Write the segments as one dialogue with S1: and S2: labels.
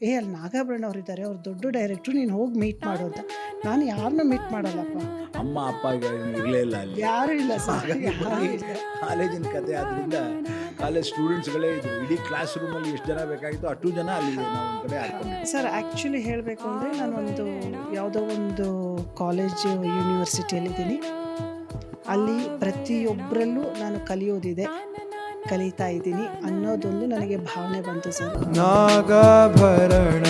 S1: ಅಲ್ಲಿ ನಾಗಾಭರಣ ಅವರಿದ್ದಾರೆ, ಅವ್ರು ದೊಡ್ಡ ಡೈರೆಕ್ಟ್ರು, ನೀನು ಹೋಗಿ ಮೀಟ್ ಮಾಡು ಅಂತ. ನಾನು ಯಾರನ್ನೂ ಮೀಟ್ ಮಾಡಲ್ಲಪ್ಪ.
S2: ಅಮ್ಮ ಅಪ್ಪ ಇರಲೇ ಇಲ್ಲ ಅಲ್ಲಿ,
S1: ಯಾರೂ ಇಲ್ಲ ಸರ್,
S2: ಹಾಗಾಗಿ
S1: ಯಾರೂ
S2: ಬರೀ
S1: ಇಲ್ಲ.
S2: ಕಾಲೇಜಿನ ಕತೆ ಆದ್ದರಿಂದ ಕಾಲೇಜ್ ಸ್ಟೂಡೆಂಟ್ಸ್ಗಳೇ ಇದ್ರು. ಇಡೀ ಕ್ಲಾಸ್ ರೂಮಲ್ಲಿ ಎಷ್ಟು ಜನ ಬೇಕಾಗಿತ್ತು ಅಷ್ಟು ಜನ ಅಲ್ಲಿ ನಾವು ಒಂದು ಕಡೆ ಹಾಕೊಂಡಿದ್ವಿ.
S1: ಸರ್ ಆ್ಯಕ್ಚುಲಿ ಹೇಳಬೇಕು ಅಂದರೆ ನಾನೊಂದು ಯಾವುದೋ ಒಂದು ಕಾಲೇಜು ಯೂನಿವರ್ಸಿಟಿಯಲ್ಲಿದ್ದೀನಿ. ಅಲ್ಲಿ ಪ್ರತಿಯೊಬ್ಬರಲ್ಲೂ ನಾನು ಕಲಿಯೋದಿದೆ, ಕಲಿತಾ ಇದ್ದೀನಿ ಅನ್ನೋದೊಂದು ನನಗೆ ಭಾವನೆ ಬಂತು ಸರ್.
S3: ನಾಗಾಭರಣ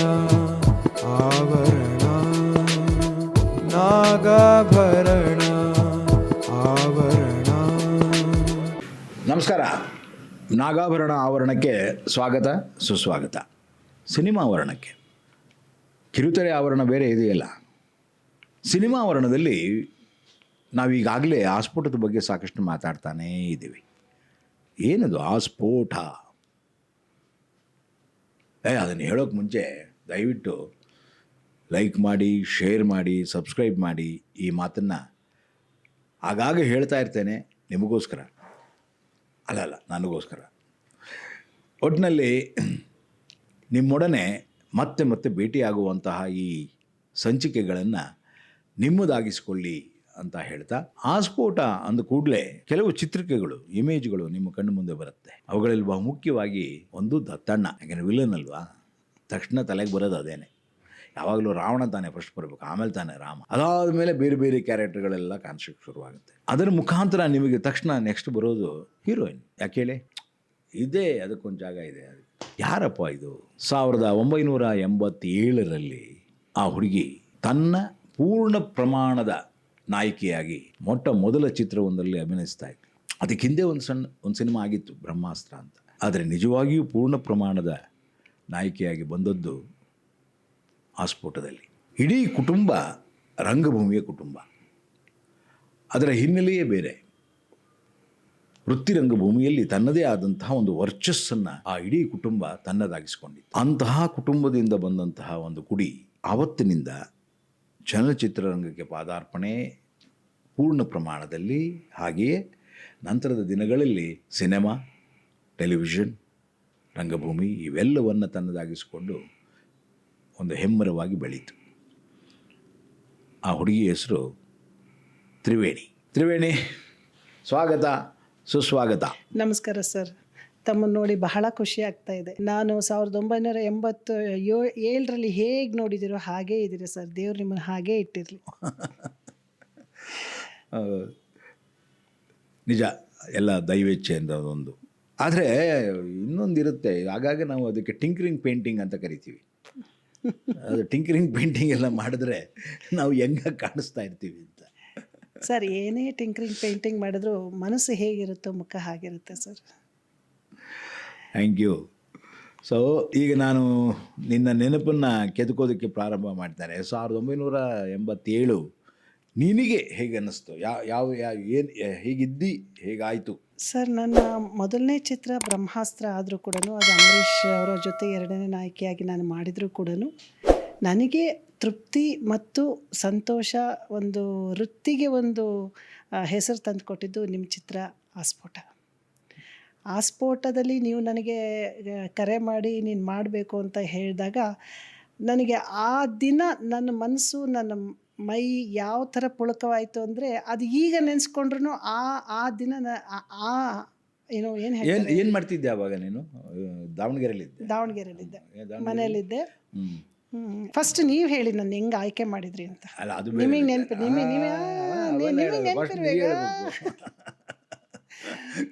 S3: ಆವರಣ, ನಾಗಾಭರಣ ಆವರಣ.
S2: ನಮಸ್ಕಾರ. ನಾಗಾಭರಣ ಆವರಣಕ್ಕೆ ಸ್ವಾಗತ ಸುಸ್ವಾಗತ. ಸಿನಿಮಾ ಆವರಣಕ್ಕೆ ಕಿರುತೆರೆ ಆವರಣ ಬೇರೆ ಇದೆಯಲ್ಲ. ಸಿನಿಮಾ ಆವರಣದಲ್ಲಿ ನಾವೀಗಾಗಲೇ ಆಸ್ಫೋಟದ ಬಗ್ಗೆ ಸಾಕಷ್ಟು ಮಾತಾಡ್ತಾನೇ ಇದ್ದೀವಿ. ಏನದು ಆಸ್ಫೋಟ? ಅದನ್ನು ಹೇಳೋಕ್ಕೆ ಮುಂಚೆ ದಯವಿಟ್ಟು ಲೈಕ್ ಮಾಡಿ, ಶೇರ್ ಮಾಡಿ, ಸಬ್ಸ್ಕ್ರೈಬ್ ಮಾಡಿ. ಈ ಮಾತನ್ನು ಆಗಾಗ ಹೇಳ್ತಾ ಇರ್ತೇನೆ ನಿಮಗೋಸ್ಕರ, ಅಲ್ಲ ನನಗೋಸ್ಕರ. ಒಟ್ಟಿನಲ್ಲಿ ನಿಮ್ಮೊಡನೆ ಮತ್ತೆ ಮತ್ತೆ ಭೇಟಿಯಾಗುವಂತಹ ಈ ಸಂಚಿಕೆಗಳನ್ನು ನಿಮ್ಮದಾಗಿಸಿಕೊಳ್ಳಿ ಅಂತ ಹೇಳ್ತಾ, ಆಸ್ಫೋಟ ಅಂದ ಕೂಡಲೇ ಕೆಲವು ಚಿತ್ರಿಕೆಗಳು, ಇಮೇಜ್ಗಳು ನಿಮ್ಮ ಕಣ್ಣು ಮುಂದೆ ಬರುತ್ತೆ. ಅವುಗಳಲ್ಲಿ ಬಹುಮುಖ್ಯವಾಗಿ ಒಂದು ದತ್ತಣ್ಣ. ಯಾಕೆಂದರೆ ವಿಲನ್ ಅಲ್ವಾ, ತಕ್ಷಣ ತಲೆಗೆ ಬರೋದು ಅದೇನೆ. ಯಾವಾಗಲೂ ರಾವಣ ತಾನೇ ಫಸ್ಟ್ ಬರಬೇಕು, ಆಮೇಲೆ ತಾನೇ ರಾಮ. ಅದಾದ ಮೇಲೆ ಬೇರೆ ಬೇರೆ ಕ್ಯಾರೆಕ್ಟರ್ಗಳೆಲ್ಲ ಕಾಣಿಸೋಕ್ಕೆ ಶುರುವಾಗುತ್ತೆ. ಅದರ ಮುಖಾಂತರ ನಿಮಗೆ ತಕ್ಷಣ ನೆಕ್ಸ್ಟ್ ಬರೋದು ಹೀರೋಯಿನ್. ಯಾಕೆ ಹೇಳಿ, ಇದೇ ಅದಕ್ಕೊಂದು ಜಾಗ ಇದೆ. ಯಾರಪ್ಪ ಇದು? 1987ರಲ್ಲಿ ಆ ಹುಡುಗಿ ತನ್ನ ಪೂರ್ಣ ಪ್ರಮಾಣದ ನಾಯಕಿಯಾಗಿ ಮೊಟ್ಟ ಮೊದಲ ಚಿತ್ರವೊಂದರಲ್ಲಿ ಅಭಿನಯಿಸ್ತಾ ಇತ್ತು. ಅದಕ್ಕೆ ಹಿಂದೆ ಒಂದು ಸಿನಿಮಾ ಆಗಿತ್ತು, ಬ್ರಹ್ಮಾಸ್ತ್ರ ಅಂತ. ಆದರೆ ನಿಜವಾಗಿಯೂ ಪೂರ್ಣ ಪ್ರಮಾಣದ ನಾಯಕಿಯಾಗಿ ಬಂದದ್ದು ಆಸ್ಫೋಟದಲ್ಲಿ. ಇಡೀ ಕುಟುಂಬ ರಂಗಭೂಮಿಯ ಕುಟುಂಬ. ಅದರ ಹಿನ್ನೆಲೆಯೇ ಬೇರೆ. ವೃತ್ತಿ ರಂಗಭೂಮಿಯಲ್ಲಿ ತನ್ನದೇ ಆದಂತಹ ಒಂದು ವರ್ಚಸ್ಸನ್ನು ಆ ಇಡೀ ಕುಟುಂಬ ತನ್ನದಾಗಿಸಿಕೊಂಡಿತ್ತು. ಅಂತಹ ಕುಟುಂಬದಿಂದ ಬಂದಂತಹ ಒಂದು ಕುಡಿ ಆವತ್ತಿನಿಂದ ಚಲನಚಿತ್ರರಂಗಕ್ಕೆ ಪಾದಾರ್ಪಣೆ ಪೂರ್ಣ ಪ್ರಮಾಣದಲ್ಲಿ. ಹಾಗೆಯೇ ನಂತರದ ದಿನಗಳಲ್ಲಿ ಸಿನೆಮಾ, ಟೆಲಿವಿಷನ್, ರಂಗಭೂಮಿ ಇವೆಲ್ಲವನ್ನು ತನ್ನದಾಗಿಸಿಕೊಂಡು ಒಂದು ಹೆಮ್ಮರವಾಗಿ ಬೆಳೀತು. ಆ ಹುಡುಗಿ ಹೆಸರು ತ್ರಿವೇಣಿ. ಸ್ವಾಗತ ಸುಸ್ವಾಗತ.
S1: ನಮಸ್ಕಾರ ಸರ್. ತಮ್ಮನ್ನು ನೋಡಿ ಬಹಳ ಖುಷಿ ಆಗ್ತಾ ಇದೆ. ನಾನು 1987ರಲ್ಲಿ ಹೇಗೆ ನೋಡಿದ್ದೀರೋ ಹಾಗೇ ಇದ್ದೀರಿ ಸರ್. ದೇವ್ರು ನಿಮ್ಮನ್ನು ಹಾಗೇ ಇಟ್ಟಿರಲಿ.
S2: ನಿಜ, ಎಲ್ಲ ದೈವೇಚ್ಛೆ ಅಂತ ಒಂದು. ಆದರೆ ಇನ್ನೊಂದಿರುತ್ತೆ, ಆಗಾಗ ನಾವು ಅದಕ್ಕೆ ಟಿಂಕರಿಂಗ್ ಪೇಂಟಿಂಗ್ ಅಂತ ಕರಿತೀವಿ. ಅದು ಟಿಂಕರಿಂಗ್ ಪೇಂಟಿಂಗ್ ಎಲ್ಲ ಮಾಡಿದ್ರೆ ನಾವು ಹೆಂಗೆ ಕಾಣಿಸ್ತಾ ಇರ್ತೀವಿ ಅಂತ.
S1: ಸರ್, ಏನೇ ಟಿಂಕರಿಂಗ್ ಪೇಂಟಿಂಗ್ ಮಾಡಿದ್ರು ಮನಸ್ಸು ಹೇಗಿರುತ್ತೋ ಮುಖ ಹಾಗಿರುತ್ತೆ ಸರ್.
S2: Thank you. ಸೊ ಈಗ ನಾನು ನಿನ್ನ ನೆನಪನ್ನು ಕೆದಕೋದಕ್ಕೆ ಪ್ರಾರಂಭ ಮಾಡ್ತೇನೆ. 1987 ನಿನಗೆ ಹೇಗೆ ಅನ್ನಿಸ್ತು? ಏನು ಹೇಗಿದ್ದಿ, ಹೇಗಾಯಿತು?
S1: ಸರ್, ನನ್ನ ಮೊದಲನೇ ಚಿತ್ರ ಬ್ರಹ್ಮಾಸ್ತ್ರ ಆದರೂ ಕೂಡ, ಅದು ಅಂಬರೀಷ್ ಅವರ ಜೊತೆ ಎರಡನೇ ನಾಯಕಿಯಾಗಿ ನಾನು ಮಾಡಿದರೂ ಕೂಡ ನನಗೆ ತೃಪ್ತಿ ಮತ್ತು ಸಂತೋಷ, ಒಂದು ವೃತ್ತಿಗೆ ಒಂದು ಹೆಸರು ತಂದುಕೊಟ್ಟಿದ್ದು ನಿಮ್ಮ ಚಿತ್ರ ಆಸ್ಫೋಟ. ಆಸ್ಫೋಟದಲ್ಲಿ ನೀವು ನನಗೆ ಕರೆ ಮಾಡಿ ನೀನು ಮಾಡಬೇಕು ಅಂತ ಹೇಳಿದಾಗ ನನಗೆ ಆ ದಿನ ನನ್ನ ಮನಸ್ಸು, ನನ್ನ ಮೈ ಯಾವ ಥರ ಪುಳಕವಾಯಿತು ಅಂದರೆ, ಅದು ಈಗ ನೆನೆಸ್ಕೊಂಡ್ರು ಆ ದಿನ ಏನು
S2: ಏನು ಮಾಡ್ತಿದ್ದೆ ಆವಾಗ ನೀನು?
S1: ದಾವಣಗೆರೆಯಲ್ಲಿದ್ದೆ, ಮನೆಯಲ್ಲಿದ್ದೆ. ಫಸ್ಟ್ ನೀವು ಹೇಳಿ ನನ್ನ ಹೆಂಗೆ ಆಯ್ಕೆ ಮಾಡಿದ್ರಿ ಅಂತ.
S2: ಅಲ್ಲ, ಅದು
S1: ನಿಮಗೆ ನೆನಪಿರ್ಬೇಕು.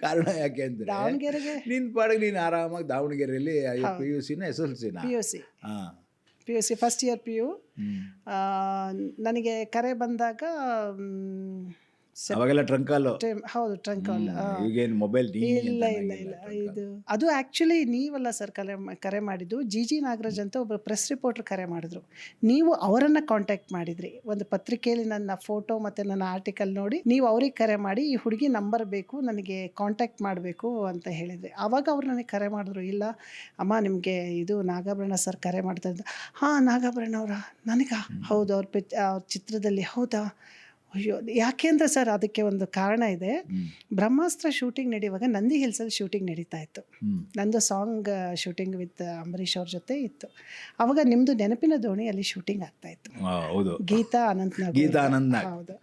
S2: ಕಾರಣ ಯಾಕೆ ಅಂದರೆ,
S1: ದಾವಣಗೆರೆಗೆ
S2: ನಿನ್ನ ಪಾಡಿಗೆ ನೀನು ಆರಾಮಾಗಿ ದಾವಣಗೆರೆಯಲ್ಲಿ PUC SSLC
S1: P U C first year PU. ನನಗೆ ಕರೆ ಬಂದಾಗ
S2: ಅವಾಗೆಲ್ಲ ಟ್ರಂಕ್ ಕಾಲು.
S1: ಹೌದು, ಟ್ರಂಕ್ ಕಾಲ್.
S2: ಈಗೇನು ಮೊಬೈಲ್?
S1: ಇಲ್ಲ. ಇದು ಅದು ಆ್ಯಕ್ಚುಲಿ ನೀವಲ್ಲ ಸರ್ ಕರೆ ಮಾಡಿದ್ದು. ಜಿ ನಾಗರಾಜ್ ಅಂತ ಒಬ್ಬರು ಪ್ರೆಸ್ ರಿಪೋರ್ಟರ್ ಕರೆ ಮಾಡಿದ್ರು. ನೀವು ಅವರನ್ನು ಕಾಂಟ್ಯಾಕ್ಟ್ ಮಾಡಿದ್ರಿ. ಒಂದು ಪತ್ರಿಕೆಯಲ್ಲಿ ನನ್ನ ಫೋಟೋ ಮತ್ತು ನನ್ನ ಆರ್ಟಿಕಲ್ ನೋಡಿ ನೀವು ಅವ್ರಿಗೆ ಕರೆ ಮಾಡಿ, ಈ ಹುಡುಗಿ ನಂಬರ್ ಬೇಕು, ನನಗೆ ಕಾಂಟ್ಯಾಕ್ಟ್ ಮಾಡಬೇಕು ಅಂತ ಹೇಳಿದ್ರಿ. ಆವಾಗ ಅವ್ರು ನನಗೆ ಕರೆ ಮಾಡಿದ್ರು. ಇಲ್ಲ ಅಮ್ಮ, ನಿಮಗೆ ಇದು ನಾಗಾಭರಣ ಸರ್ ಕರೆ ಮಾಡ್ತಾ ಇದ್ದ. ಹಾಂ, ನಾಗಾಭರಣ ಅವರ? ನನಗೆ ಹೌದು, ಅವ್ರ ಚಿತ್ರದಲ್ಲಿ. ಹೌದಾ? ಅಯ್ಯೋ ಯಾಕೆ ಅಂದರೆ ಸರ್ ಅದಕ್ಕೆ ಒಂದು ಕಾರಣ ಇದೆ. ಬ್ರಹ್ಮಾಸ್ತ್ರ ಶೂಟಿಂಗ್ ನಡೆಯುವಾಗ ನಂದಿ ಹಿಲ್ಸಲ್ಲಿ ಶೂಟಿಂಗ್ ನಡೀತಾ ಇತ್ತು. ನಂದು ಸಾಂಗ್ ಶೂಟಿಂಗ್ ವಿತ್ ಅಂಬರೀಷ್ ಅವ್ರ ಜೊತೆ ಇತ್ತು. ಆವಾಗ ನಿಮ್ಮದು ನೆನಪಿನ ದೋಣಿ ಅಲ್ಲಿ ಶೂಟಿಂಗ್ ಆಗ್ತಾಯಿತ್ತು.
S2: ಹೌದು,
S1: ಗೀತಾ ಅನಂತ್ನಾಗ್.
S2: ಗೀತಾನಂದ.
S1: ಹೌದು.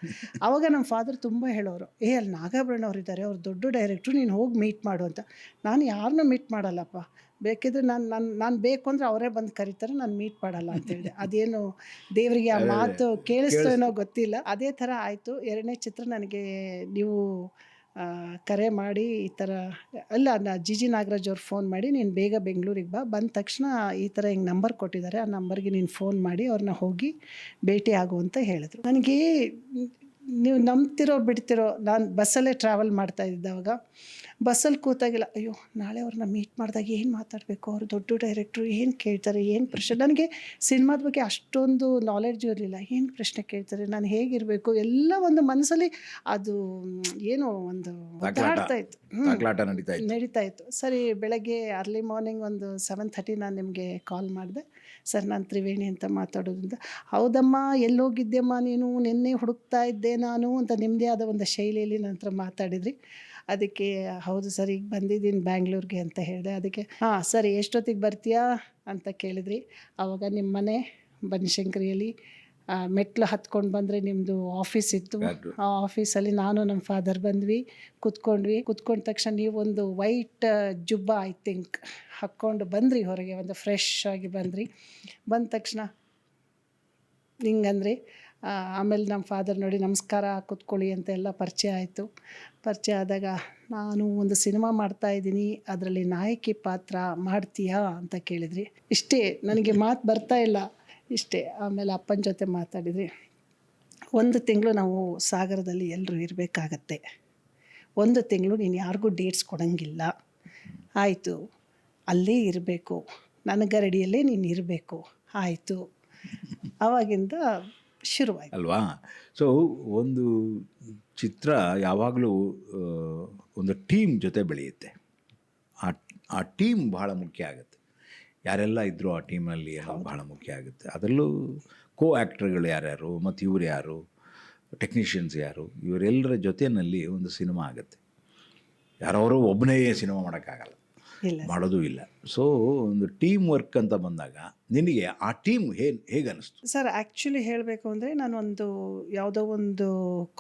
S1: ಆವಾಗ ನಮ್ಮ ಫಾದರ್ ತುಂಬ ಹೇಳೋರು, ಅಲ್ಲಿ ನಾಗಾಭರಣ ಅವ್ರು ಇದ್ದಾರೆ, ಅವ್ರು ದೊಡ್ಡ ಡೈರೆಕ್ಟ್ರು, ನೀನು ಹೋಗಿ ಮೀಟ್ ಮಾಡು ಅಂತ. ನಾನು ಯಾರನ್ನೂ ಮೀಟ್ ಮಾಡಲ್ಲಪ್ಪ, ಬೇಕಿದ್ರೆ ನಾನು ಬೇಕು ಅಂದರೆ ಅವರೇ ಬಂದು ಕರೀತಾರೆ, ನಾನು ಮೀಟ್ ಮಾಡಲ್ಲ ಅಂತ ಹೇಳಿದೆ. ಅದೇನು ದೇವರಿಗೆ ಆ ಮಾತು ಕೇಳಿಸ್ತೋ ಏನೋ ಗೊತ್ತಿಲ್ಲ. ಅದೇ ಥರ ಆಯಿತು. 2ನೇ ಚಿತ್ರ ನನಗೆ ನೀವು ಕರೆ ಮಾಡಿ ಈ ಥರ ಅಲ್ಲ ಜಿಜಿ ನಾಗರಾಜ್ ಅವ್ರು ಫೋನ್ ಮಾಡಿ, ನೀನು ಬೇಗ ಬೆಂಗಳೂರಿಗೆ ಬಂದ ತಕ್ಷಣ ಈ ಥರ ಹಿಂಗೆ ನಂಬರ್ ಕೊಟ್ಟಿದ್ದಾರೆ, ಆ ನಂಬರ್ಗೆ ನೀನು ಫೋನ್ ಮಾಡಿ ಅವ್ರನ್ನ ಹೋಗಿ ಭೇಟಿ ಆಗು ಅಂತ ಹೇಳಿದ್ರು. ನನಗೆ ನೀವು ನಂಬ್ತಿರೋ ಬಿಡ್ತಿರೋ, ನಾನು ಬಸ್ಸಲ್ಲೇ ಟ್ರಾವೆಲ್ ಮಾಡ್ತಾ ಇದ್ದಾಗ ಬಸ್ಸಲ್ಲಿ ಕೂತಾಗಿಲ್ಲ, ಅಯ್ಯೋ ನಾಳೆ ಅವ್ರನ್ನ ಮೀಟ್ ಮಾಡಿದಾಗ ಏನು ಮಾತಾಡಬೇಕು, ಅವರು ದೊಡ್ಡ ಡೈರೆಕ್ಟ್ರು ಏನು ಕೇಳ್ತಾರೆ, ಏನು ಪ್ರಶ್ನೆ. ನನಗೆ ಸಿನಿಮಾದ ಬಗ್ಗೆ ಅಷ್ಟೊಂದು ನಾಲೆಡ್ಜು ಇರಲಿಲ್ಲ. ಏನು ಪ್ರಶ್ನೆ ಕೇಳ್ತಾರೆ, ನಾನು ಹೇಗಿರಬೇಕು, ಎಲ್ಲ ಒಂದು ಮನಸ್ಸಲ್ಲಿ ಅದು ಏನೋ ಒಂದು ಒದ್ದಾಡ್ತಾ ಇತ್ತು, ನಡೀತಾ ಇತ್ತು. ಸರಿ, ಬೆಳಗ್ಗೆ ಅರ್ಲಿ ಮಾರ್ನಿಂಗ್ ಒಂದು 7:30 ನಾನು ನಿಮಗೆ ಕಾಲ್ ಮಾಡಿದೆ. ಸರ್, ನಾನು ತ್ರಿವೇಣಿ ಅಂತ ಮಾತಾಡೋದ್ರಿಂದ. ಹೌದಮ್ಮ, ಎಲ್ಲೋಗಿದ್ದೆಮ್ಮ ನೀನು, ನಿನ್ನೆ ಹುಡುಕ್ತಾ ಇದ್ದೆ ನಾನು ಅಂತ ನಿಮ್ಮದೇ ಆದ ಒಂದು ಶೈಲಿಯಲ್ಲಿ ನನ್ನ ಹತ್ರ ಮಾತಾಡಿದ್ರಿ. ಅದಕ್ಕೆ ಹೌದು ಸರ್, ಈಗ ಬಂದಿದ್ದೀನಿ ಬ್ಯಾಂಗ್ಳೂರಿಗೆ ಅಂತ ಹೇಳಿದೆ. ಅದಕ್ಕೆ ಹಾಂ ಸರಿ, ಎಷ್ಟೊತ್ತಿಗೆ ಬರ್ತೀಯಾ ಅಂತ ಕೇಳಿದ್ರಿ. ಆವಾಗ ನಿಮ್ಮ ಮನೆ ಬನಶಂಕರಿಯಲ್ಲಿ ಮೆಟ್ಲು ಹತ್ಕೊಂಡು ಬಂದರೆ ನಿಮ್ಮದು ಆಫೀಸ್ ಇತ್ತು. ಆ ಆಫೀಸಲ್ಲಿ ನಾನು ನಮ್ಮ ಫಾದರ್ ಬಂದ್ವಿ, ಕುತ್ಕೊಂಡ ತಕ್ಷಣ ನೀವೊಂದು ವೈಟ್ ಜುಬ್ಬ ಐ ಥಿಂಕ್ ಹಾಕ್ಕೊಂಡು ಬಂದ್ರಿ ಹೊರಗೆ, ಒಂದು ಫ್ರೆಶ್ ಆಗಿ ಬಂದ್ರಿ. ಬಂದ ತಕ್ಷಣ ಹಿಂಗಂದ್ರಿ. ಆಮೇಲೆ ನಮ್ಮ ಫಾದರ್ ನೋಡಿ ನಮಸ್ಕಾರ, ಕೂತ್ಕೊಳ್ಳಿ ಅಂತ ಎಲ್ಲ ಪರಿಚಯ ಆಯಿತು. ಪರಿಚಯ ಆದಾಗ ನಾನು ಒಂದು ಸಿನಿಮಾ ಮಾಡ್ತಾಯಿದ್ದೀನಿ, ಅದರಲ್ಲಿ ನಾಯಕಿ ಪಾತ್ರ ಮಾಡ್ತೀಯಾ ಅಂತ ಕೇಳಿದ್ರಿ. ಇಷ್ಟೇ, ನನಗೆ ಮಾತು ಬರ್ತಾ ಇಲ್ಲ, ಇಷ್ಟೇ. ಆಮೇಲೆ ಅಪ್ಪನ ಜೊತೆ ಮಾತಾಡಿದ್ರಿ. 1 ತಿಂಗಳು ನಾವು ಸಾಗರದಲ್ಲಿ ಎಲ್ಲರೂ ಇರಬೇಕಾಗತ್ತೆ, 1 ತಿಂಗಳು ನೀನು ಯಾರಿಗೂ ಡೇಟ್ಸ್ ಕೊಡೋಂಗಿಲ್ಲ, ಆಯಿತು, ಅಲ್ಲೇ ಇರಬೇಕು, ನನ್ನ ಗರಡಿಯಲ್ಲೇ ನೀನು ಇರಬೇಕು, ಆಯಿತು. ಆವಾಗಿಂದ ಶುರುವಾಯಿತು
S2: ಅಲ್ವಾ. ಸೊ ಒಂದು ಚಿತ್ರ ಯಾವಾಗಲೂ ಒಂದು ಟೀಮ್ ಜೊತೆ ಬೆಳೆಯುತ್ತೆ. ಆ ಟೀಮ್ ಬಹಳ ಮುಖ್ಯ ಆಗುತ್ತೆ. ಯಾರೆಲ್ಲ ಇದ್ದರೂ ಆ ಟೀಮಲ್ಲಿ ಬಹಳ ಮುಖ್ಯ ಆಗುತ್ತೆ. ಅದರಲ್ಲೂ ಕೋ ಆ್ಯಕ್ಟರ್ಗಳು ಯಾರ್ಯಾರು ಮತ್ತು ಇವ್ರು ಯಾರು, ಟೆಕ್ನಿಷಿಯನ್ಸ್ ಯಾರು, ಇವರೆಲ್ಲರ ಜೊತೆಯಲ್ಲಿ ಒಂದು ಸಿನಿಮಾ ಆಗುತ್ತೆ. ಯಾರವರು ಒಬ್ಬನೇ ಸಿನಿಮಾ ಮಾಡೋಕ್ಕಾಗಲ್ಲ, ಮಾಡೋದು ಇಲ್ಲ. ಸೊ ಒಂದು ಟೀಮ್ ವರ್ಕ್ ಅಂತ ಬಂದಾಗ ನಿನಗೆ ಆ ಟೀಮ್ ಹೇಗೆ ಅನ್ನಿಸ್ತು?
S1: ಸರ್, ಆ್ಯಕ್ಚುಲಿ ಹೇಳಬೇಕು ಅಂದರೆ ನಾನೊಂದು ಯಾವುದೋ ಒಂದು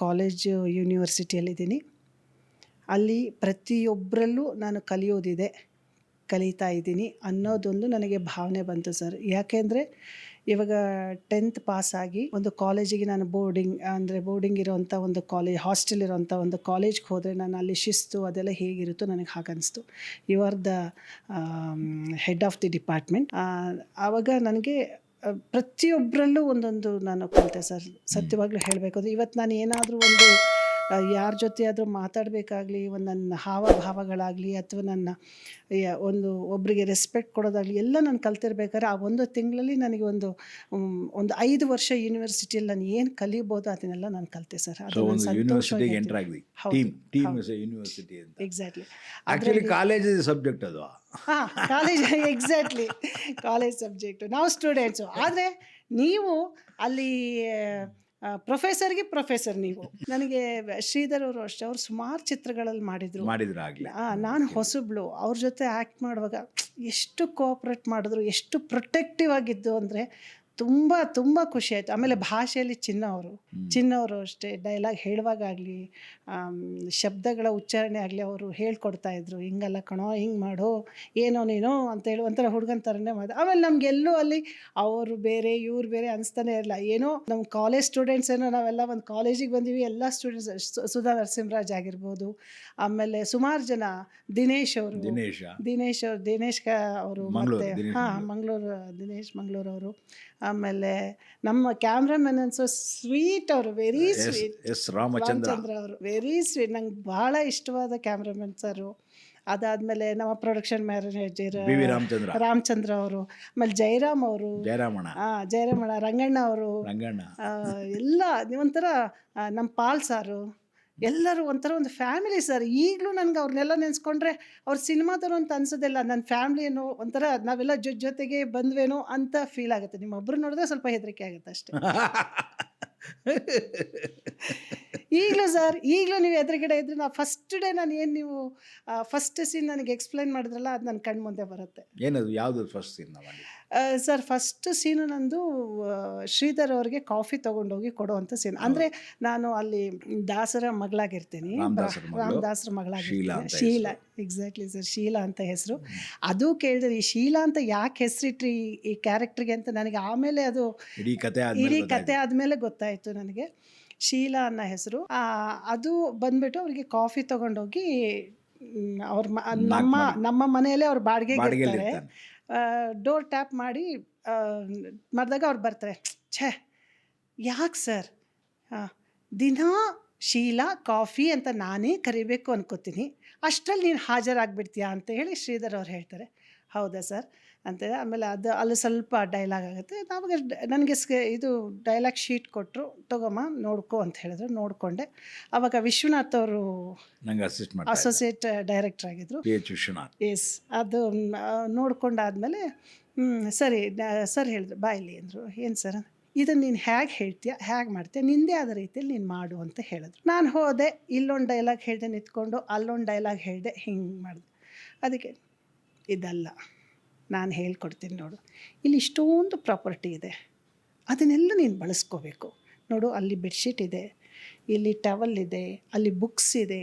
S1: ಕಾಲೇಜು ಯೂನಿವರ್ಸಿಟಿಯಲ್ಲಿದ್ದೀನಿ. ಅಲ್ಲಿ ಪ್ರತಿಯೊಬ್ಬರಲ್ಲೂ ನಾನು ಕಲಿತಾ ಇದ್ದೀನಿ ಅನ್ನೋದೊಂದು ನನಗೆ ಭಾವನೆ ಬಂತು ಸರ್. ಯಾಕೆಂದರೆ ಇವಾಗ 10th ಪಾಸಾಗಿ ಒಂದು ಕಾಲೇಜಿಗೆ ನಾನು ಬೋರ್ಡಿಂಗ್ ಇರೋವಂಥ ಒಂದು ಹಾಸ್ಟೆಲ್ ಇರೋವಂಥ ಒಂದು ಕಾಲೇಜ್ಗೆ ಹೋದರೆ ನಾನು ಅಲ್ಲಿ ಶಿಸ್ತು ಅದೆಲ್ಲ ಹೇಗಿರುತ್ತೋ ನನಗೆ ಹಾಗನ್ನಿಸ್ತು. You are the head of the department. ಆವಾಗ ನನಗೆ ಪ್ರತಿಯೊಬ್ಬರಲ್ಲೂ ಒಂದೊಂದು ನಾನು ಕಲಿತೆ ಸರ್. ಸತ್ಯವಾಗ್ಲೂ ಹೇಳಬೇಕು ಅಂದರೆ ಇವತ್ತು ನಾನು ಏನಾದರೂ ಒಂದು ಯಾರ ಜೊತೆ ಆದರೂ ಮಾತಾಡಬೇಕಾಗಲಿ, ಒಂದು ನನ್ನ ಹಾವಭಾವಗಳಾಗಲಿ ಅಥವಾ ನನ್ನ ಒಬ್ಬರಿಗೆ ರೆಸ್ಪೆಕ್ಟ್ ಕೊಡೋದಾಗಲಿ ಎಲ್ಲ ನಾನು ಕಲ್ತಿರ್ಬೇಕಾದ್ರೆ ಆ 1 ತಿಂಗಳಲ್ಲಿ ನನಗೆ ಒಂದು 5 ವರ್ಷ ಯೂನಿವರ್ಸಿಟಿಯಲ್ಲಿ ನಾನು ಏನು ಕಲಿಬೋದು ಅದನ್ನೆಲ್ಲ ನಾನು ಕಲಿತೆ sir. Exactly.
S2: Actually college subject ಅದು.
S1: ಹಾಂ, ಕಾಲೇಜ್ ಎಕ್ಸಾಕ್ಟ್ಲಿ, ಕಾಲೇಜ್ ಸಬ್ಜೆಕ್ಟು, ನಾವು ಸ್ಟೂಡೆಂಟ್ಸು. ಆದರೆ ನೀವು ಅಲ್ಲಿ ಪ್ರೊಫೆಸರ್ ನೀವು. ನನಗೆ ಶ್ರೀಧರ್ ಅವರು ಅಷ್ಟೇ, ಅವ್ರು ಸುಮಾರು ಚಿತ್ರಗಳಲ್ಲಿ ಮಾಡಿದ್ರು. ನಾನು ಹೊಸಬ್ಳು, ಅವ್ರ ಜೊತೆ ಆ್ಯಕ್ಟ್ ಮಾಡುವಾಗ ಎಷ್ಟು ಕೋಆಪ್ರೇಟ್ ಮಾಡಿದ್ರು, ಎಷ್ಟು ಪ್ರೊಟೆಕ್ಟಿವ್ ಆಗಿದ್ದು ಅಂದರೆ ತುಂಬ ತುಂಬ ಖುಷಿ ಆಯಿತು. ಆಮೇಲೆ ಭಾಷೆಯಲ್ಲಿ ಚಿನ್ನ ಅವರು ಅಷ್ಟೇ, ಡೈಲಾಗ್ ಹೇಳುವಾಗಲಿ ಶಬ್ದಗಳ ಉಚ್ಚಾರಣೆ ಆಗಲಿ ಅವರು ಹೇಳ್ಕೊಡ್ತಾಯಿದ್ರು. ಹಿಂಗಲ್ಲ ಕಣೋ, ಹಿಂಗೆ ಮಾಡೋ, ಏನೋ ನೀನೋ ಅಂತೇಳಿ ಒಂಥರ ಹುಡುಗನ ಥರನೇ ಮಾಡಿ. ಆಮೇಲೆ ನಮಗೆಲ್ಲೂ ಅಲ್ಲಿ ಅವರು ಬೇರೆ ಇವ್ರು ಬೇರೆ ಅನಿಸ್ತಾನೆ ಇರಲ್ಲ. ಏನೋ ನಮ್ಮ ಕಾಲೇಜ್ ಸ್ಟೂಡೆಂಟ್ಸ್ ಏನೋ ನಾವೆಲ್ಲ ಒಂದು ಕಾಲೇಜಿಗೆ ಬಂದೀವಿ, ಎಲ್ಲ ಸ್ಟೂಡೆಂಟ್ಸ್. ಸುಧಾ ನರಸಿಂಹರಾಜ್ ಆಗಿರ್ಬೋದು, ಆಮೇಲೆ ಸುಮಾರು ಜನ, ದಿನೇಶ್ ಅವರು, ಮತ್ತು ದಿನೇಶ್ ಮಂಗಳೂರವರು. ಆಮೇಲೆ ನಮ್ಮ ಕ್ಯಾಮ್ರಾಮನ್ ಅನ್ಸೋ ಸ್ವೀಟ್ ಅವರು, ವೆರಿ ಸ್ವೀಟ್, ರಾಮಚಂದ್ರ ಅವರು, ವೆರಿ ಸ್ವೀಟ್. ನಂಗೆ ಭಾಳ ಇಷ್ಟವಾದ ಕ್ಯಾಮ್ರಾಮನ್ ಸರು. ಅದಾದಮೇಲೆ ನಮ್ಮ ಪ್ರೊಡಕ್ಷನ್ ಮ್ಯಾನೇಜರ್ ರಾಮಚಂದ್ರ ಅವರು, ಆಮೇಲೆ ಜಯರಾಮಣ್ಣ, ರಂಗಣ್ಣ ಅವರು, ಎಲ್ಲ ಒಂಥರ ನಮ್ಮ ಪಾಲ್ ಸಾರು, ಎಲ್ಲರೂ ಒಂಥರ ಒಂದು ಫ್ಯಾಮಿಲಿ ಸರ್. ಈಗಲೂ ನನಗೆ ಅವ್ರನ್ನೆಲ್ಲ ನೆನೆಸ್ಕೊಂಡ್ರೆ ಅವ್ರ ಸಿನಿಮಾದವರು ಅಂತ ಅನ್ಸೋದಿಲ್ಲ, ನನ್ನ ಫ್ಯಾಮಿಲಿ ಏನೋ ಒಂಥರ ನಾವೆಲ್ಲ ಜೊತೆಗೆ ಬಂದ್ವೇನೋ ಅಂತ ಫೀಲ್ ಆಗುತ್ತೆ. ನಿಮ್ಮೊಬ್ಬರು ನೋಡಿದ್ರೆ ಸ್ವಲ್ಪ ಹೆದರಿಕೆ ಆಗುತ್ತೆ ಅಷ್ಟೇ. ಈಗಲೂ ಸರ್, ಈಗಲೂ ನೀವು ಎದುರುಗಡೆ ಇದ್ರೆ ನಾ ಫಸ್ಟ್ ಡೇ ನಾನು ಏನು ನೀವು ಫಸ್ಟ್ ಸೀನ್ ನನಗೆ ಎಕ್ಸ್ಪ್ಲೈನ್ ಮಾಡಿದ್ರಲ್ಲ, ಅದು ನನ್ನ ಕಣ್ಣು ಮುಂದೆ ಬರುತ್ತೆ.
S2: ಏನದು, ಯಾವುದು ಫಸ್ಟ್ ಸೀನ್ ಮಾಡಿ?
S1: ಸರ್, ಫಸ್ಟ್ ಸೀನು ನಂದು ಶ್ರೀಧರ್ ಅವ್ರಿಗೆ ಕಾಫಿ ತೊಗೊಂಡೋಗಿ ಕೊಡುವಂಥ ಸೀನ್. ಅಂದರೆ ನಾನು ಅಲ್ಲಿ ದಾಸರ ಮಗಳಾಗಿರ್ತೀನಿ, ರಾಮದಾಸರ ಮಗಳಾಗಿರ್ತೀನಿ. ಶೀಲಾ, ಎಕ್ಸಾಕ್ಟ್ಲಿ ಸರ್, ಶೀಲಾ ಅಂತ ಹೆಸರು. ಅದು ಕೇಳಿದ್ರೆ ಈ ಶೀಲಾ ಅಂತ ಯಾಕೆ ಹೆಸರಿಟ್ರಿ ಈ ಕ್ಯಾರೆಕ್ಟ್ರಿಗೆ ಅಂತ ನನಗೆ ಆಮೇಲೆ ಅದು
S2: ಇಡೀ ಕತೆ
S1: ಆದಮೇಲೆ ಗೊತ್ತಾಯಿತು ನನಗೆ. ಶೀಲಾ ಅನ್ನೋ ಹೆಸರು. ಅದು ಬಂದ್ಬಿಟ್ಟು ಅವ್ರಿಗೆ ಕಾಫಿ ತೊಗೊಂಡೋಗಿ ಅವ್ರ ನಮ್ಮ ಮನೆಯಲ್ಲೇ ಅವ್ರು ಬಾಡಿಗೆಗೆ ಡೋರ್ ಟ್ಯಾಪ್ ಮಾಡಿದಾಗ ಅವ್ರು ಬರ್ತಾರೆ. ಛೇ, ಯಾಕೆ ಸರ್ ದಿನಾ ಶೀಲಾ ಕಾಫಿ ಅಂತ ನಾನೇ ಕರಿಬೇಕು ಅನ್ಕೋತೀನಿ, ಅಷ್ಟರಲ್ಲಿ ನೀನು ಹಾಜರಾಗ್ಬಿಡ್ತೀಯಾ ಅಂತ ಹೇಳಿ ಶ್ರೀಧರ್ ಅವ್ರು ಹೇಳ್ತಾರೆ. ಹೌದಾ ಸರ್ ಅಂತೇಳಿ ಆಮೇಲೆ ಅಲ್ಲಿ ಸ್ವಲ್ಪ ಡೈಲಾಗ್ ಆಗುತ್ತೆ. ನಾವಾಗ ನನಗೆ ಇದು ಡೈಲಾಗ್ ಶೀಟ್ ಕೊಟ್ಟರು, ತಗೊಮ್ಮ ನೋಡ್ಕೊ ಅಂತ ಹೇಳಿದ್ರು. ನೋಡಿಕೊಂಡೆ. ಆವಾಗ ವಿಶ್ವನಾಥ್ ಅವರು
S2: ನಂಗೆ
S1: ಅಸೋಸಿಯೇಟ್ ಡೈರೆಕ್ಟರ್ ಆಗಿದ್ರು.
S2: ವಿಶ್ವನಾಥ್.
S1: ಎಸ್. ಅದು ನೋಡ್ಕೊಂಡಾದ್ಮೇಲೆ ಸರಿ ಸರ್ ಹೇಳಿದ್ರು, ಬಾಯಿಲಿ ಅಂದರು. ಏನು ಸರ್, ಇದನ್ನು ನೀನು ಹೇಗೆ ಹೇಳ್ತೀಯ, ಹೇಗೆ ಮಾಡ್ತೀಯ, ನಿಂದೇ ಆದ ರೀತಿಯಲ್ಲಿ ನೀನು ಮಾಡು ಅಂತ ಹೇಳಿದ್ರು. ನಾನು ಹೋದೆ, ಇಲ್ಲೊಂದು ಡೈಲಾಗ್ ಹೇಳಿದೆ ನಿಂತ್ಕೊಂಡು, ಅಲ್ಲೊಂದು ಡೈಲಾಗ್ ಹೇಳಿದೆ, ಹಿಂಗೆ ಮಾಡಿದೆ. ಅದಕ್ಕೆ ಇದಲ್ಲ, ನಾನು ಹೇಳ್ಕೊಡ್ತೀನಿ ನೋಡು, ಇಲ್ಲಿ ಇಷ್ಟೊಂದು ಪ್ರಾಪರ್ಟಿ ಇದೆ, ಅದನ್ನೆಲ್ಲ ನೀನು ಬಳಸ್ಕೋಬೇಕು ನೋಡು. ಅಲ್ಲಿ ಬೆಡ್ಶೀಟ್ ಇದೆ, ಇಲ್ಲಿ ಟವಲ್ ಇದೆ, ಅಲ್ಲಿ ಬುಕ್ಸ್ ಇದೆ.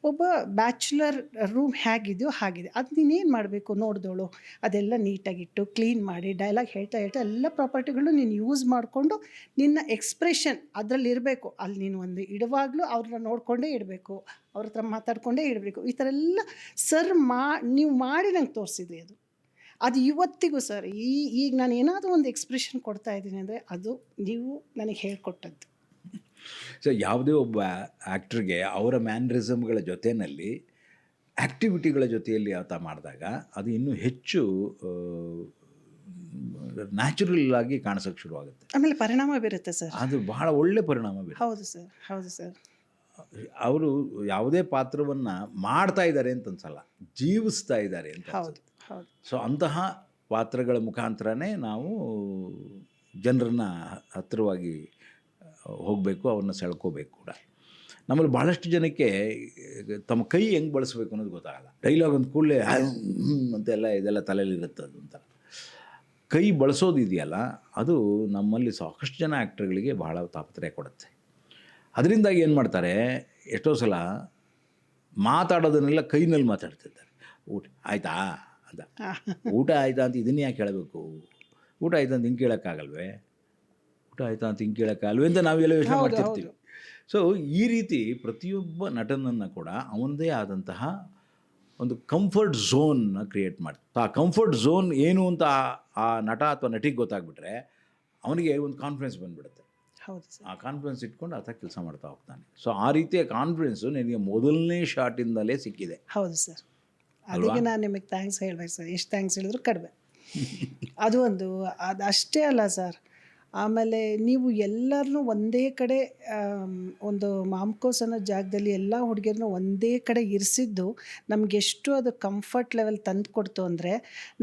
S1: ಒಬ್ಬ ಬ್ಯಾಚುಲರ್ ರೂಮ್ ಹೇಗಿದೆಯೋ ಹಾಗಿದೆ. ಅದು ನೀನೇನು ಮಾಡಬೇಕು, ನೋಡಿದೋಳು ಅದೆಲ್ಲ ನೀಟಾಗಿಟ್ಟು ಕ್ಲೀನ್ ಮಾಡಿ ಡೈಲಾಗ್ ಹೇಳ್ತಾ ಎಲ್ಲ ಪ್ರಾಪರ್ಟಿಗಳು ನೀನು ಯೂಸ್ ಮಾಡಿಕೊಂಡು ನಿನ್ನ ಎಕ್ಸ್ಪ್ರೆಷನ್ ಅದರಲ್ಲಿ ಇರಬೇಕು. ಅಲ್ಲಿ ನೀನು ಒಂದು ಇಡುವಾಗಲೂ ಅವ್ರನ್ನ ನೋಡಿಕೊಂಡೇ ಇಡಬೇಕು, ಅವ್ರ ಹತ್ರ ಮಾತಾಡಿಕೊಂಡೇ ಇಡಬೇಕು. ಈ ಥರ ಎಲ್ಲ ಸರ್ ನೀವು ಮಾಡಿ ನಂಗೆ ತೋರಿಸಿದ್ರಿ. ಅದು ಇವತ್ತಿಗೂ ಸರ್, ಈಗ ನಾನು ಏನಾದರೂ ಒಂದು ಎಕ್ಸ್ಪ್ರೆಷನ್ ಕೊಡ್ತಾ ಇದ್ದೀನಿ ಅಂದರೆ ಅದು ನೀವು ನನಗೆ ಹೇಳ್ಕೊಟ್ಟದ್ದು.
S2: ಸೊ ಯಾವುದೇ ಒಬ್ಬ ಆ್ಯಕ್ಟ್ರಿಗೆ ಅವರ ಮ್ಯಾನ್ರಿಸಮ್ಗಳ ಜೊತೆಯಲ್ಲಿ ಆ್ಯಕ್ಟಿವಿಟಿಗಳ ಜೊತೆಯಲ್ಲಿ ಆತ ಮಾಡಿದಾಗ ಅದು ಇನ್ನೂ ಹೆಚ್ಚು ನ್ಯಾಚುರಲ್ ಆಗಿ ಕಾಣಿಸೋಕ್ಕೆ ಶುರುವಾಗುತ್ತೆ.
S1: ಆಮೇಲೆ ಪರಿಣಾಮ ಬೀರುತ್ತೆ ಸರ್, ಅದು
S2: ಬಹಳ ಒಳ್ಳೆ ಪರಿಣಾಮ ಬೀರುತ್ತೆ.
S1: ಹೌದು ಸರ್, ಹೌದು ಸರ್.
S2: ಅವರು ಯಾವುದೇ ಪಾತ್ರವನ್ನು ಮಾಡ್ತಾ ಇದ್ದಾರೆ ಅಂತ ಅನ್ಸಲ್ಲ, ಜೀವಿಸ್ತಾ ಇದ್ದಾರೆ ಅಂತ.
S1: ಹೌದು ಹೌದು.
S2: ಸೊ ಅಂತಹ ಪಾತ್ರಗಳ ಮುಖಾಂತರನೇ ನಾವು ಜನರನ್ನ ಹತ್ತಿರವಾಗಿ ಹೋಗಬೇಕು, ಅವ್ರನ್ನ ಸೆಳ್ಕೋಬೇಕು ಕೂಡ. ನಮ್ಮಲ್ಲಿ ಭಾಳಷ್ಟು ಜನಕ್ಕೆ ತಮ್ಮ ಕೈ ಹೆಂಗೆ ಬಳಸಬೇಕು ಅನ್ನೋದು ಗೊತ್ತಾಗಲ್ಲ. ಡೈಲಾಗ್ ಅಂದ ಕೂಡಲೇ ಅಂತೆಲ್ಲ ಇದೆಲ್ಲ ತಲೆಯಲ್ಲಿರುತ್ತೆ. ಅದು ಒಂಥರ ಕೈ ಬಳಸೋದು ಇದೆಯಲ್ಲ, ಅದು ನಮ್ಮಲ್ಲಿ ಸಾಕಷ್ಟು ಜನ ಆ್ಯಕ್ಟರ್ಗಳಿಗೆ ಭಾಳ ತಾಪತ್ರಯ ಕೊಡುತ್ತೆ. ಅದರಿಂದಾಗಿ ಏನು ಮಾಡ್ತಾರೆ, ಎಷ್ಟೋ ಸಲ ಮಾತಾಡೋದನ್ನೆಲ್ಲ ಕೈನಲ್ಲಿ ಮಾತಾಡ್ತಿರ್ತಾರೆ. ಊಟ ಆಯಿತಾ ಅಂತ, ಊಟ ಆಯಿತಾ ಅಂತ ಇದನ್ನೇ ಯಾಕೆ ಕೇಳಬೇಕು, ಊಟ ಆಯಿತಾ ಅಂತ ಹಿಂಗೆ ಕೇಳೋಕ್ಕಾಗಲ್ವೇ, ಊಟ ಆಯಿತಾ ಅಂತ ಹಿಂಗೆ ಕೇಳೋಕ್ಕಾಗಲ್ವೇ ಅಂತ ನಾವೆಲ್ಲ ಯೋಚನೆ ಮಾಡ್ತಿರ್ತೀವಿ. ಸೊ ಈ ರೀತಿ ಪ್ರತಿಯೊಬ್ಬ ನಟನನ್ನು ಕೂಡ ಅವನದೇ ಆದಂತಹ ಒಂದು ಕಂಫರ್ಟ್ ಝೋನ್ನ ಕ್ರಿಯೇಟ್ ಮಾಡ್ತಾರೆ. ಆ ಕಂಫರ್ಟ್ ಝೋನ್ ಏನು ಅಂತ ಆ ನಟ ಅಥವಾ ನಟಿಗೆ ಗೊತ್ತಾಗ್ಬಿಟ್ರೆ ಅವನಿಗೆ ಒಂದು ಕಾನ್ಫಿಡೆನ್ಸ್ ಬಂದುಬಿಡುತ್ತೆ. ಆ ಕಾನ್ಫಿಡೆನ್ಸ್ ಇಟ್ಕೊಂಡು ಆತ ಕೆಲಸ ಮಾಡ್ತಾ ಹೋಗ್ತಾನೆ. ಸೊ ಆ ರೀತಿಯ ಕಾನ್ಫಿಡೆನ್ಸು ನನಗೆ ಮೊದಲನೇ ಶಾಟಿಂದಲೇ ಸಿಕ್ಕಿದೆ.
S1: ಹೌದು ಸರ್, ಅದಕ್ಕೆ ನಾನು ನಿಮಗೆ ಥ್ಯಾಂಕ್ಸ್ ಹೇಳ್ಬೇಕು ಸರ್. ಎಷ್ಟು ಥ್ಯಾಂಕ್ಸ್ ಹೇಳಿದ್ರು ಕಡಿಮೆ. ಅದು ಅಷ್ಟೇ ಅಲ್ಲ ಸರ್, ಆಮೇಲೆ ನೀವು ಎಲ್ಲರನ್ನೂ ಒಂದೇ ಕಡೆ ಒಂದು ಮಾಮ್ಕೋಸ್ ಅನ್ನೋ ಜಾಗದಲ್ಲಿ ಎಲ್ಲ ಹುಡುಗಿಯರನ್ನೂ ಒಂದೇ ಕಡೆ ಇರಿಸಿದ್ದು ನಮಗೆಷ್ಟು ಅದು ಕಂಫರ್ಟ್ ಲೆವೆಲ್ ತಂದು ಕೊಡ್ತು ಅಂದರೆ,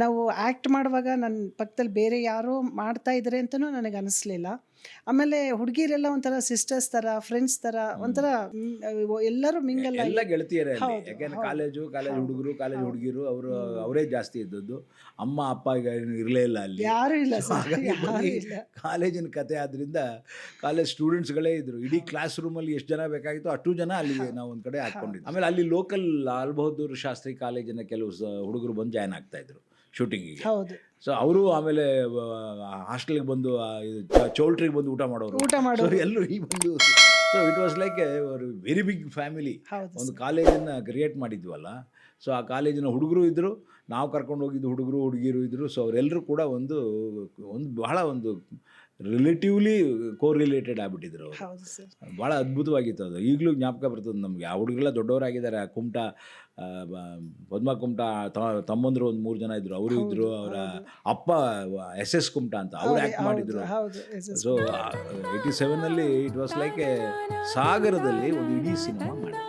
S1: ನಾವು ಆ್ಯಕ್ಟ್ ಮಾಡುವಾಗ ನನ್ನ ಪಕ್ಕದಲ್ಲಿ ಬೇರೆ ಯಾರೋ ಮಾಡ್ತಾ ಇದ್ದಾರೆ ಅಂತಲೂ ನನಗೆ ಅನ್ನಿಸ್ಲಿಲ್ಲ. ಆಮೇಲೆ ಹುಡುಗಿರೆಲ್ಲ ಒಂಥರ ಸಿಸ್ಟರ್ಸ್ ಥರ, ಫ್ರೆಂಡ್ಸ್ ಥರ, ಒಂಥರ ಎಲ್ಲರೂ ಮಿಂಗಲ್
S2: ಎಲ್ಲ ಗೆಳತಿಯರೇ. ಯಾಕೆಂದರೆ ಕಾಲೇಜ್ ಹುಡುಗರು, ಕಾಲೇಜ್ ಹುಡುಗಿರು ಅವರೇ ಜಾಸ್ತಿ ಇದ್ದದ್ದು. ಅಮ್ಮ ಅಪ್ಪ ಇರಲೇ ಇಲ್ಲ ಅಲ್ಲಿ,
S1: ಯಾರೂ ಇಲ್ಲ.
S2: ಕಾಲೇಜಿನ ಕತೆ ಆದ್ದರಿಂದ ಕಾಲೇಜ್ ಸ್ಟೂಡೆಂಟ್ಸ್ಗಳೇ ಇದ್ದರು. ಇಡೀ ಕ್ಲಾಸ್ ರೂಮಲ್ಲಿ ಎಷ್ಟು ಜನ ಬೇಕಾಗಿತ್ತು ಅಷ್ಟು ಜನ ಅಲ್ಲಿ ನಾವು ಒಂದು ಕಡೆ ಹಾಕ್ಕೊಂಡಿದ್ವಿ. ಆಮೇಲೆ ಅಲ್ಲಿ ಲೋಕಲ್ ಲಾಲ್ ಬಹದ್ದೂರ್ ಶಾಸ್ತ್ರಿ ಕಾಲೇಜಿನ ಕೆಲವು ಹುಡುಗರು ಬಂದು ಜಾಯ್ನ್ ಆಗ್ತಾಯಿದ್ರು ಶೂಟಿಂಗಿಗೆ.
S1: ಹೌದು.
S2: ಸೊ ಅವರು ಆಮೇಲೆ ಹಾಸ್ಟೆಲ್ಗೆ ಬಂದು ಚೌಲ್ಟ್ರಿಗೆ ಬಂದು ಊಟ ಮಾಡೋರು ಎಲ್ಲರೂ ಈ ಬಂದು. So it was like a very big family. ಒಂದು ಕಾಲೇಜನ್ನು ಕ್ರಿಯೇಟ್ ಮಾಡಿದ್ವಲ್ಲ. ಸೊ ಆ ಕಾಲೇಜಿನ ಹುಡುಗರು ಇದ್ದರು, ನಾವು ಕರ್ಕೊಂಡು ಹೋಗಿದ್ದು ಹುಡುಗರು ಹುಡುಗಿರು ಇದ್ದರು. ಸೊ ಅವರೆಲ್ಲರೂ ಕೂಡ ಒಂದು ಬಹಳ ಒಂದು ರಿಲೇಟಿವ್ಲಿ ಕೋರಿಲೇಟೆಡ್ ಆಗಿಬಿಟ್ಟಿದ್ರು. ಭಾಳ ಅದ್ಭುತವಾಗಿತ್ತು ಅದು. ಈಗಲೂ ಜ್ಞಾಪಕ ಬರ್ತದೆ ನಮಗೆ. ಆ ಹುಡುಗರೆಲ್ಲ ದೊಡ್ಡವರಾಗಿದ್ದಾರೆ. ಆ ಕುಮಟಾ, ಪದ್ಮ ಕುಮಟಾ ತಮ್ಮಂದರು ಒಂದು 3 ಜನ ಇದ್ದರು, ಅವರು ಇದ್ದರು. ಅವರ ಅಪ್ಪ SS ಕುಮಟಾ ಅಂತ ಅವ್ರು ಆ್ಯಕ್ಟ್ ಮಾಡಿದರು. ಸೊ 87ನಲ್ಲಿ ಇಟ್ ವಾಸ್ ಲೈಕ್ ಎ ಸಾಗರದಲ್ಲಿ ಒಂದು ಇಡೀ ಸಿನಿಮಾ ಮಾಡಿ